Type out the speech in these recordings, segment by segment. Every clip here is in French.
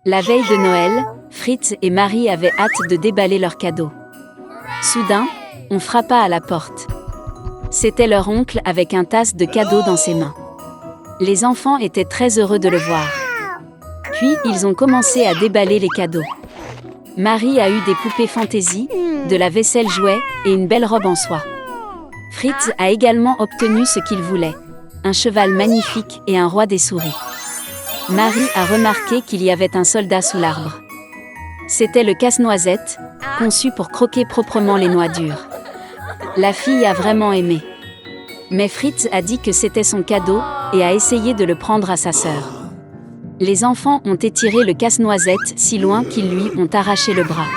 La veille de Noël, Fritz et Marie avaient hâte de déballer leurs cadeaux. Soudain, on frappa à la porte. C'était leur oncle avec un tasse de cadeaux dans ses mains. Les enfants étaient très heureux de le voir. Puis, ils ont commencé à déballer les cadeaux. Marie a eu des poupées fantaisie, de la vaisselle jouet et une belle robe en soie. Fritz a également obtenu ce qu'il voulait, un cheval magnifique et un roi des souris. Marie a remarqué qu'il y avait un soldat sous l'arbre. C'était le casse-noisette, conçu pour croquer proprement les noix dures. La fille a vraiment aimé. Mais Fritz a dit que c'était son cadeau et a essayé de le prendre à sa sœur. Les enfants ont étiré le casse-noisette si loin qu'ils lui ont arraché le bras.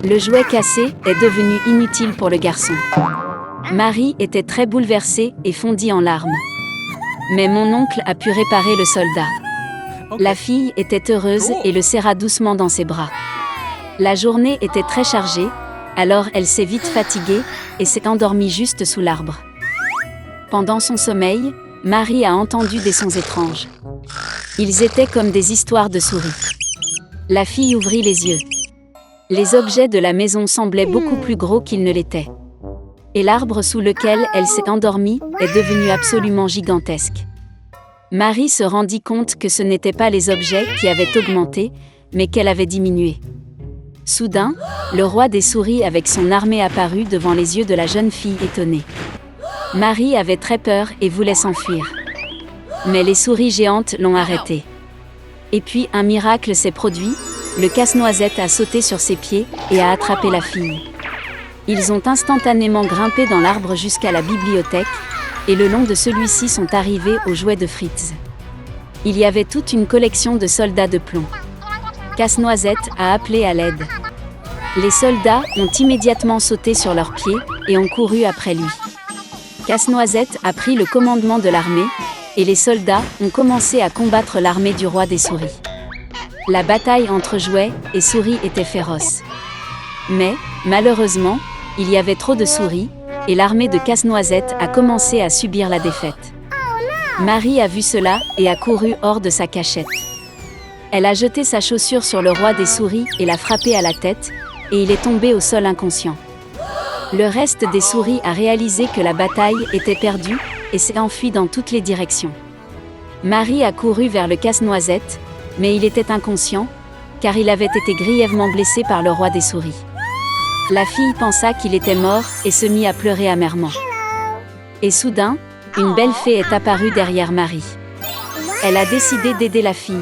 Le jouet cassé est devenu inutile pour le garçon. Marie était très bouleversée et fondit en larmes. Mais mon oncle a pu réparer le soldat. La fille était heureuse et le serra doucement dans ses bras. La journée était très chargée, alors elle s'est vite fatiguée et s'est endormie juste sous l'arbre. Pendant son sommeil, Marie a entendu des sons étranges. Ils étaient comme des histoires de souris. La fille ouvrit les yeux. Les objets de la maison semblaient beaucoup plus gros qu'ils ne l'étaient. Et l'arbre sous lequel elle s'est endormie est devenu absolument gigantesque. Marie se rendit compte que ce n'étaient pas les objets qui avaient augmenté, mais qu'elle avait diminué. Soudain, le roi des souris avec son armée apparut devant les yeux de la jeune fille étonnée. Marie avait très peur et voulait s'enfuir. Mais les souris géantes l'ont arrêtée. Et puis un miracle s'est produit, le casse-noisette a sauté sur ses pieds et a attrapé la fille. Ils ont instantanément grimpé dans l'arbre jusqu'à la bibliothèque, et le long de celui-ci sont arrivés aux jouets de Fritz. Il y avait toute une collection de soldats de plomb. Casse-noisette a appelé à l'aide. Les soldats ont immédiatement sauté sur leurs pieds et ont couru après lui. Casse-noisette a pris le commandement de l'armée, et les soldats ont commencé à combattre l'armée du roi des souris. La bataille entre jouets et souris était féroce. Mais, malheureusement, il y avait trop de souris, et l'armée de Casse-Noisette a commencé à subir la défaite. Marie a vu cela et a couru hors de sa cachette. Elle a jeté sa chaussure sur le roi des souris et l'a frappé à la tête, et il est tombé au sol inconscient. Le reste des souris a réalisé que la bataille était perdue et s'est enfui dans toutes les directions. Marie a couru vers le Casse-Noisette, mais il était inconscient, car il avait été grièvement blessé par le roi des souris. La fille pensa qu'il était mort et se mit à pleurer amèrement. Et soudain, une belle fée est apparue derrière Marie. Elle a décidé d'aider la fille.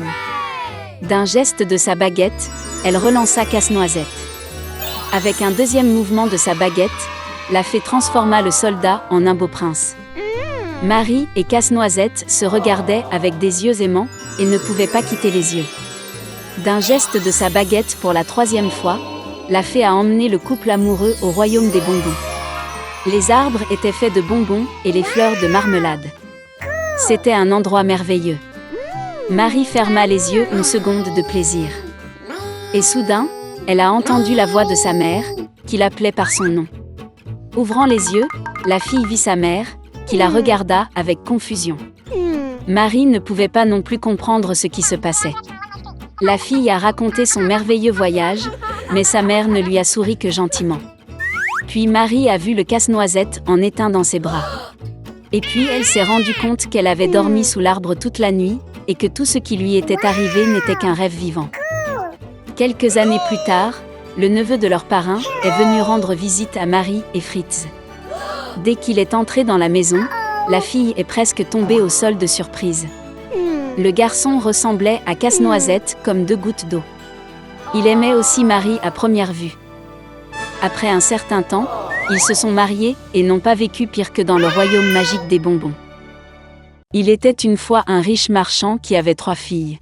D'un geste de sa baguette, elle relança Casse-Noisette. Avec un deuxième mouvement de sa baguette, la fée transforma le soldat en un beau prince. Marie et Casse-Noisette se regardaient avec des yeux aimants et ne pouvaient pas quitter les yeux. D'un geste de sa baguette pour la troisième fois, la fée a emmené le couple amoureux au royaume des bonbons. Les arbres étaient faits de bonbons et les fleurs de marmelade. C'était un endroit merveilleux. Marie ferma les yeux une seconde de plaisir. Et soudain, elle a entendu la voix de sa mère, qui l'appelait par son nom. Ouvrant les yeux, la fille vit sa mère, qui la regarda avec confusion. Marie ne pouvait pas non plus comprendre ce qui se passait. La fille a raconté son merveilleux voyage, mais sa mère ne lui a souri que gentiment. Puis Marie a vu le Casse-Noisette en éteint dans ses bras. Et puis elle s'est rendue compte qu'elle avait dormi sous l'arbre toute la nuit, et que tout ce qui lui était arrivé n'était qu'un rêve vivant. Quelques années plus tard, le neveu de leur parrain est venu rendre visite à Marie et Fritz. Dès qu'il est entré dans la maison, la fille est presque tombée au sol de surprise. Le garçon ressemblait à Casse-Noisette comme deux gouttes d'eau. Il aimait aussi Marie à première vue. Après un certain temps, ils se sont mariés et n'ont pas vécu pire que dans le royaume magique des bonbons. Il était une fois un riche marchand qui avait 3 filles.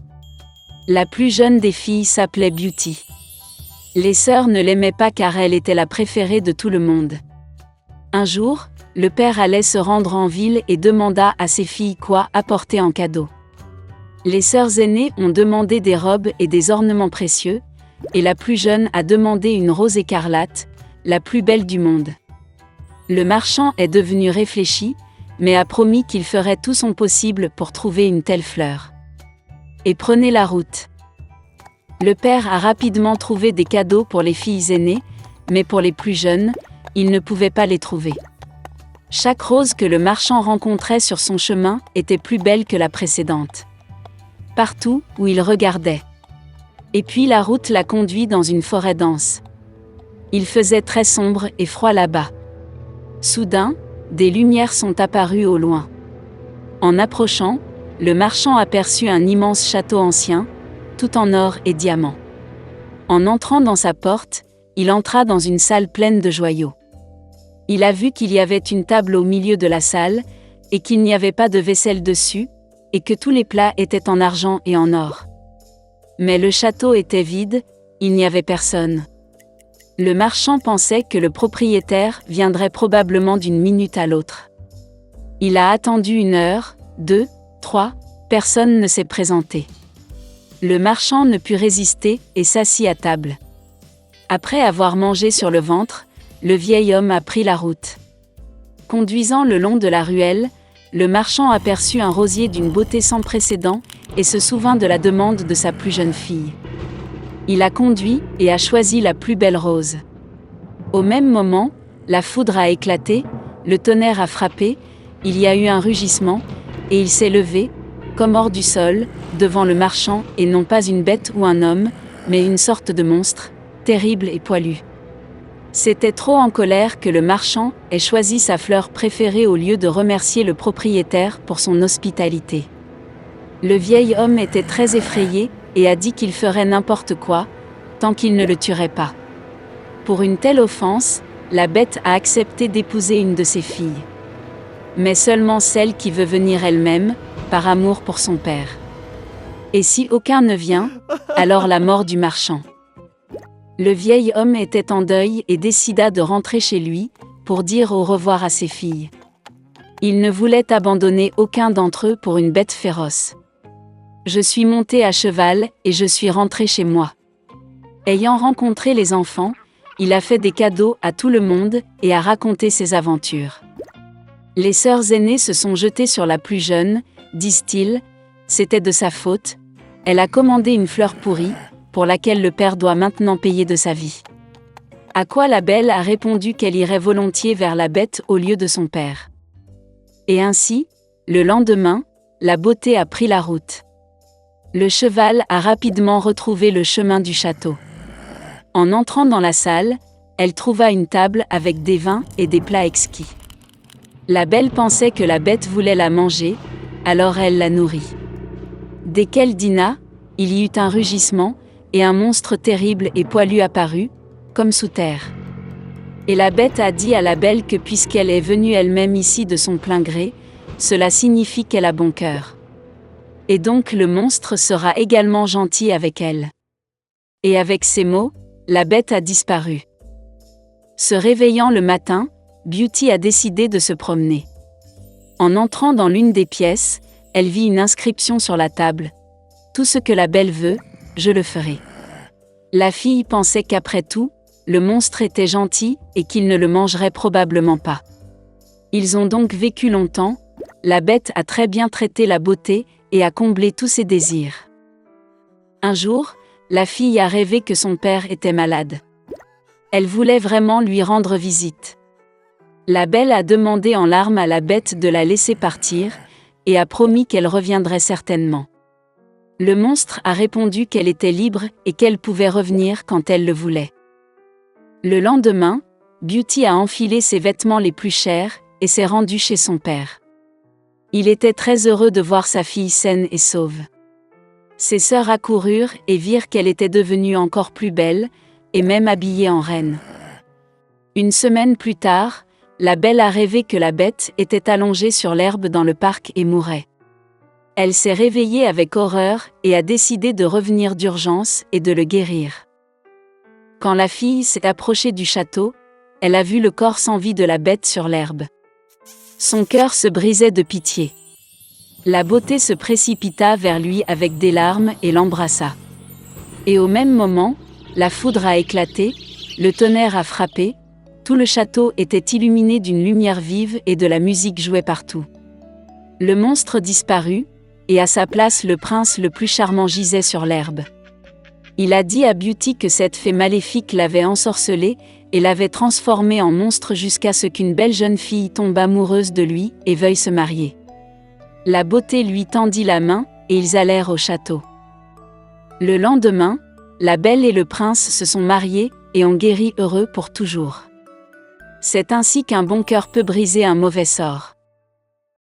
La plus jeune des filles s'appelait Beauty. Les sœurs ne l'aimaient pas car elle était la préférée de tout le monde. Un jour, le père allait se rendre en ville et demanda à ses filles quoi apporter en cadeau. Les sœurs aînées ont demandé des robes et des ornements précieux, et la plus jeune a demandé une rose écarlate, la plus belle du monde. Le marchand est devenu réfléchi, mais a promis qu'il ferait tout son possible pour trouver une telle fleur. Et prenez la route. Le père a rapidement trouvé des cadeaux pour les filles aînées, mais pour les plus jeunes, il ne pouvait pas les trouver. Chaque rose que le marchand rencontrait sur son chemin était plus belle que la précédente. Partout où il regardait. Et puis la route l'a conduit dans une forêt dense. Il faisait très sombre et froid là-bas. Soudain, des lumières sont apparues au loin. En approchant, le marchand aperçut un immense château ancien, tout en or et diamants. En entrant dans sa porte, il entra dans une salle pleine de joyaux. Il a vu qu'il y avait une table au milieu de la salle, et qu'il n'y avait pas de vaisselle dessus, et que tous les plats étaient en argent et en or. Mais le château était vide, il n'y avait personne. Le marchand pensait que le propriétaire viendrait probablement d'une minute à l'autre. Il a attendu 1 heure, 2, 3, personne ne s'est présenté. Le marchand ne put résister et s'assit à table. Après avoir mangé sur le ventre, le vieil homme a pris la route. Conduisant le long de la ruelle, le marchand aperçut un rosier d'une beauté sans précédent et se souvint de la demande de sa plus jeune fille. Il a conduit et a choisi la plus belle rose. Au même moment, la foudre a éclaté, le tonnerre a frappé, il y a eu un rugissement, et il s'est levé, comme hors du sol, devant le marchand, et non pas une bête ou un homme, mais une sorte de monstre, terrible et poilu. C'était trop en colère que le marchand ait choisi sa fleur préférée au lieu de remercier le propriétaire pour son hospitalité. Le vieil homme était très effrayé et a dit qu'il ferait n'importe quoi, tant qu'il ne le tuerait pas. Pour une telle offense, la bête a accepté d'épouser une de ses filles. Mais seulement celle qui veut venir elle-même, par amour pour son père. Et si aucun ne vient, alors la mort du marchand. Le vieil homme était en deuil et décida de rentrer chez lui, pour dire au revoir à ses filles. Il ne voulait abandonner aucun d'entre eux pour une bête féroce. Je suis monté à cheval et je suis rentré chez moi. Ayant rencontré les enfants, il a fait des cadeaux à tout le monde et a raconté ses aventures. Les sœurs aînées se sont jetées sur la plus jeune, disent-ils, c'était de sa faute, elle a commandé une fleur pourrie, pour laquelle le père doit maintenant payer de sa vie. À quoi la belle a répondu qu'elle irait volontiers vers la bête au lieu de son père. Et ainsi, le lendemain, la beauté a pris la route. Le cheval a rapidement retrouvé le chemin du château. En entrant dans la salle, elle trouva une table avec des vins et des plats exquis. La belle pensait que la bête voulait la manger, alors elle la nourrit. Dès qu'elle dîna, il y eut un rugissement, et un monstre terrible et poilu apparut, comme sous terre. Et la bête a dit à la belle que puisqu'elle est venue elle-même ici de son plein gré, cela signifie qu'elle a bon cœur. Et donc le monstre sera également gentil avec elle. Et avec ces mots, la bête a disparu. Se réveillant le matin, Beauty a décidé de se promener. En entrant dans l'une des pièces, elle vit une inscription sur la table. « Tout ce que la belle veut, je le ferai. » La fille pensait qu'après tout, le monstre était gentil et qu'il ne le mangerait probablement pas. Ils ont donc vécu longtemps, la bête a très bien traité la beauté et a comblé tous ses désirs. Un jour, la fille a rêvé que son père était malade. Elle voulait vraiment lui rendre visite. La belle a demandé en larmes à la bête de la laisser partir, et a promis qu'elle reviendrait certainement. Le monstre a répondu qu'elle était libre et qu'elle pouvait revenir quand elle le voulait. Le lendemain, Beauty a enfilé ses vêtements les plus chers et s'est rendue chez son père. Il était très heureux de voir sa fille saine et sauve. Ses sœurs accoururent et virent qu'elle était devenue encore plus belle, et même habillée en reine. Une semaine plus tard, la belle a rêvé que la bête était allongée sur l'herbe dans le parc et mourait. Elle s'est réveillée avec horreur et a décidé de revenir d'urgence et de le guérir. Quand la fille s'est approchée du château, elle a vu le corps sans vie de la bête sur l'herbe. Son cœur se brisait de pitié. La beauté se précipita vers lui avec des larmes et l'embrassa. Et au même moment, la foudre a éclaté, le tonnerre a frappé, tout le château était illuminé d'une lumière vive et de la musique jouait partout. Le monstre disparut, et à sa place le prince le plus charmant gisait sur l'herbe. Il a dit à Beauty que cette fée maléfique l'avait ensorcelée et l'avait transformée en monstre jusqu'à ce qu'une belle jeune fille tombe amoureuse de lui et veuille se marier. La beauté lui tendit la main et ils allèrent au château. Le lendemain, la belle et le prince se sont mariés et ont guéri heureux pour toujours. C'est ainsi qu'un bon cœur peut briser un mauvais sort.